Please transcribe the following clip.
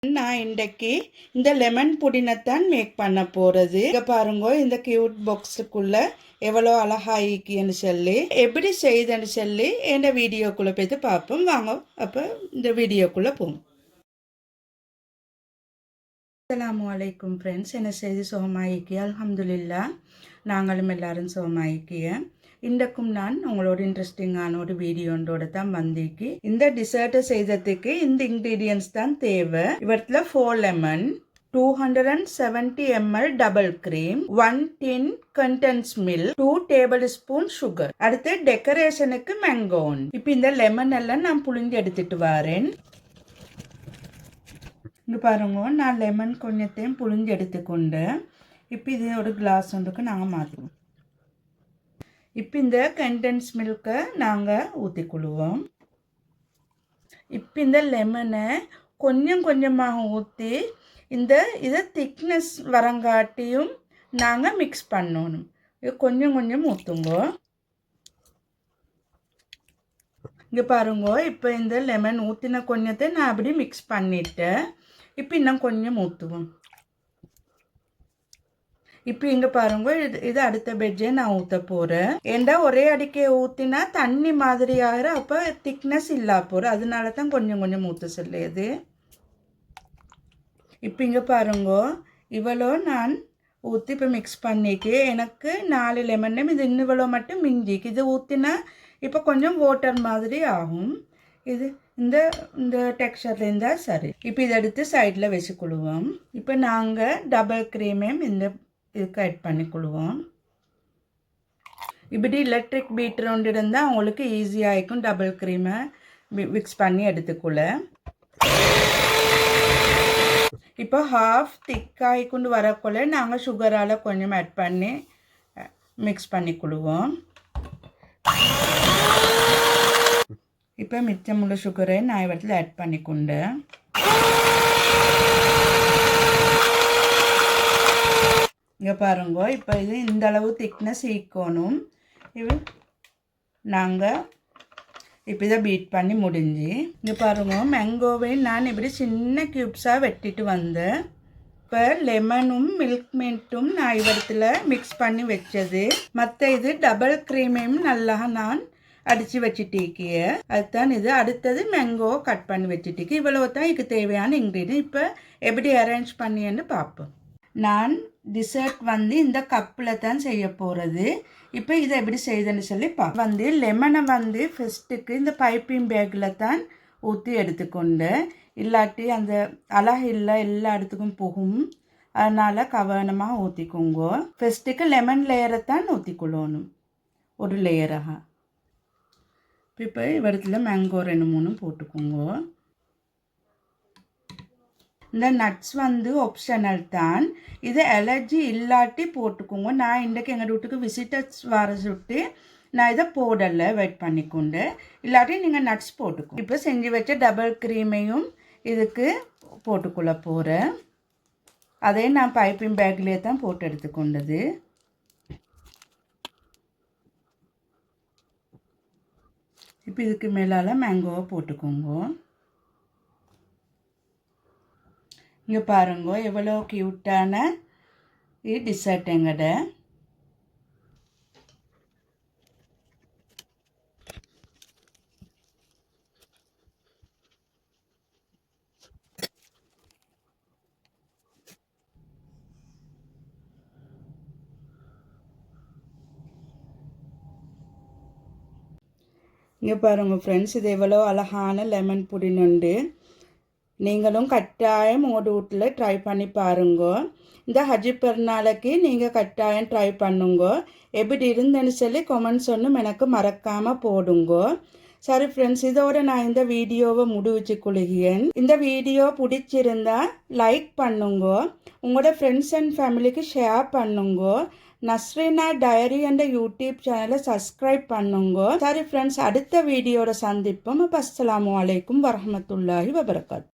நான் இன்றைக்கு இந்த லெமன் புடினைத்தான் மேக் பண்ண போகிறது. இங்கே பாருங்க, இந்த கியூட் பாக்ஸுக்குள்ள எவ்வளோ அழகாயிக்குன்னு சொல்லி எப்படி செய்யுதுன்னு சொல்லி என் வீடியோக்குள்ளே போய்த்து பார்ப்போம் வாங்க. அப்போ இந்த வீடியோக்குள்ளே போவோம். அஸ்ஸலாமு அலைக்கும் ஃப்ரெண்ட்ஸ், என்ன செய்து சுகமாயிக்கிய? அல்ஹம்துலில்லா, நாங்களும் எல்லாரும் சுகமாயிக்கிய. இன்றைக்கும் நான் உங்களோட இன்ட்ரெஸ்டிங்கான ஒரு வீடியோண்டோட தான் வந்திருக்கு. இந்த டிசர்ட்டை செய்ததுக்கு இந்த இன்க்ரீடியன்ஸ் தான் தேவை. இவற்றில் 4 lemon, 270 ml double cream, 1 tin condense milk, 2 table spoon sugar. அடுத்து டெக்கரேஷனுக்கு மேங்கோன். இப்போ இந்த லெமன் எல்லாம் நான் புளிஞ்சு எடுத்துட்டு வரேன். இங்கே பாருங்க, நான் லெமன் கொஞ்சத்தையும் புளிஞ்சு எடுத்துக்கொண்டு இப்போ இது ஒரு கிளாஸ் ஒன்றுக்கு நாங்கள் மாற்றுவோம். இப்போ இந்த கண்டென்ஸ் மில்கை நாங்கள் ஊற்றிக்கொள்வோம். இப்போ இந்த லெமனை கொஞ்சம் கொஞ்சமாக ஊற்றி இதை திக்னஸ் வரங்காட்டியும் நாங்கள் மிக்ஸ் பண்ணணும். இது கொஞ்சம் கொஞ்சம் ஊற்றுங்க. இங்கே பாருங்க, இப்போ இந்த லெமன் ஊற்றின கொஞ்சத்தை நான் அப்படி மிக்ஸ் பண்ணிவிட்டேன். இப்போ இன்னும் கொஞ்சம் ஊற்றுவோம். இப்போ இங்கே பாருங்க, இது அடுத்த பெட்ஜே நான் ஊற்ற போகிறேன். ஏண்டா ஒரே அடிக்கே ஊற்றினா தண்ணி மாதிரி ஆகிற, அப்போ திக்னஸ் இல்லா போகிறேன். அதனால தான் கொஞ்சம் கொஞ்சம் ஊற்ற சொல்லியது. இப்போ இங்கே பாருங்க, இவ்வளோ நான் ஊற்றி இப்போ மிக்ஸ் பண்ணிக்கு எனக்கு 4 லெமன் இது இன்னும் இவ்வளோ மட்டும் மிஞ்சிக்கு. இது ஊற்றினா இப்போ கொஞ்சம் வாட்டர் மாதிரி ஆகும். இது இந்த இந்த டெக்ஸ்சரில் இருந்தால் சரி. இப்போ இதை எடுத்து சைடில் வச்சுக்கொள்வோம். இப்போ நாங்கள் டபுள் க்ரீமையும் இந்த இதுக்கு ஆட் பண்ணிக்கொள்வோம். இப்படி எலக்ட்ரிக் பீட்டர் ஒன்று இருந்தால் அவங்களுக்கு ஈஸியாக இருக்கும் டபுள் க்ரீமை மிக்ஸ் பண்ணி எடுத்துக்கொள்ள. இப்போ ஹாஃப் திக்காகி கொண்டு வரக்குள்ள நாங்கள் சுகரால் கொஞ்சம் ஆட் பண்ணி மிக்ஸ் பண்ணிக்கொள்வோம். இப்போ மிச்சமுள்ள சுகரை நான் இடத்துல ஆட் பண்ணிக்கொண்டு இங்கே பாருங்க, இப்போ இது இந்த அளவு திக்னஸ் ஈக்கணும். இது நாங்கள் இப்போ இதை பீட் பண்ணி முடிஞ்சு. இங்கே பாருங்க, மேங்கோவை நான் இப்படி சின்ன க்யூப்ஸாக வெட்டிட்டு வந்தேன். இப்போ லெமனும் மில்க் மெண்ட்டும் நான் இவரத்தில் மிக்ஸ் பண்ணி வச்சது. மற்ற இது டபுள் க்ரீமையும் நல்லா நான் அடித்து வச்சுட்டிக்கிய. அதுதான் இது. அடுத்தது மேங்கோ கட் பண்ணி வச்சுட்டிக்கு. இவ்வளோ தான் இதுக்கு தேவையான இன்க்ரீடியன்ட். இப்போ எப்படி அரேஞ்ச் பண்ணின்னு பார்ப்போம். நான் டிசர்ட் இந்த கப்பில் தான் செய்ய போகிறது. இப்போ இதை எப்படி செய்யுதுன்னு சொல்லி லெமனை ஃபஸ்ட்டுக்கு இந்த பைப்பிங் பேக்கில் தான் ஊற்றி எடுத்துக்கொண்டு, இல்லாட்டி அந்த அழகு இல்லை எல்லா இடத்துக்கும் போகும். அதனால் கவனமாக ஊற்றிக்கோங்க. ஃபஸ்ட்டுக்கு லெமன் லேயரை தான் ஊற்றிக்கொள்ளணும், ஒரு லேயராக. இப்போ இவரத்தில் மேங்கோ 2-3 போட்டுக்கோங்க. இந்த நட்ஸ் ஆப்ஷனல் தான். இது அலர்ஜி இல்லாட்டி போட்டுக்கோங்க. நான் இன்றைக்கு எங்கள் வீட்டுக்கு விசிட்டர்ஸ் வர சுட்டு நான் இதை போடலை, வெயிட் பண்ணிக்கொண்டு. இல்லாட்டி நீங்கள் நட்ஸ் போட்டுக்கோங்க. இப்போ செஞ்சு வச்ச டபுள் க்ரீமையும் இதுக்கு போட்டுக்கொள்ள போகிறேன். அதையும் நான் பைப்பிங் பேக்லேயே தான் போட்டு எடுத்துக்கொண்டது. இப்போ இதுக்கு மேலால் மேங்கோவை போட்டுக்கோங்க. இங்கே பாருங்க, எவ்வளோ க்யூட்டான டிசர்ட் எங்கட. இங்கே பாருங்க ஃப்ரெண்ட்ஸ், இது எவ்வளோ அழகான லெமன் புடினுண்டு. நீங்களும் கட்டாயம் உங்கள் வீட்டில் ட்ரை பண்ணி பாருங்க. இந்த ஹஜ்ஜி பெருநாளைக்கு நீங்கள் கட்டாயம் ட்ரை பண்ணுங்க. எப்படி இருந்துன்னு சொல்லி கமெண்ட்ஸ் ஒன்றும் எனக்கு மறக்காமல் போடுங்க. சரி ஃப்ரெண்ட்ஸ், இதோட நான் இந்த வீடியோவை முடிச்சு கொள்கிறேன். இந்த வீடியோ பிடிச்சிருந்தா லைக் பண்ணுங்க, உங்களோட ஃப்ரெண்ட்ஸ் அண்ட் ஃபேமிலிக்கு ஷேர் பண்ணுங்க. நஸ்ரீனா டைரி என்ற யூடியூப் சேனலை சப்ஸ்கிரைப் பண்ணுங்க. சரி ஃப்ரெண்ட்ஸ், அடுத்த வீடியோட சந்திப்போம். அஸ்ஸலாமு அலைக்கும் வரஹ்மத்துல்லாஹி வபரகாத்துஹு.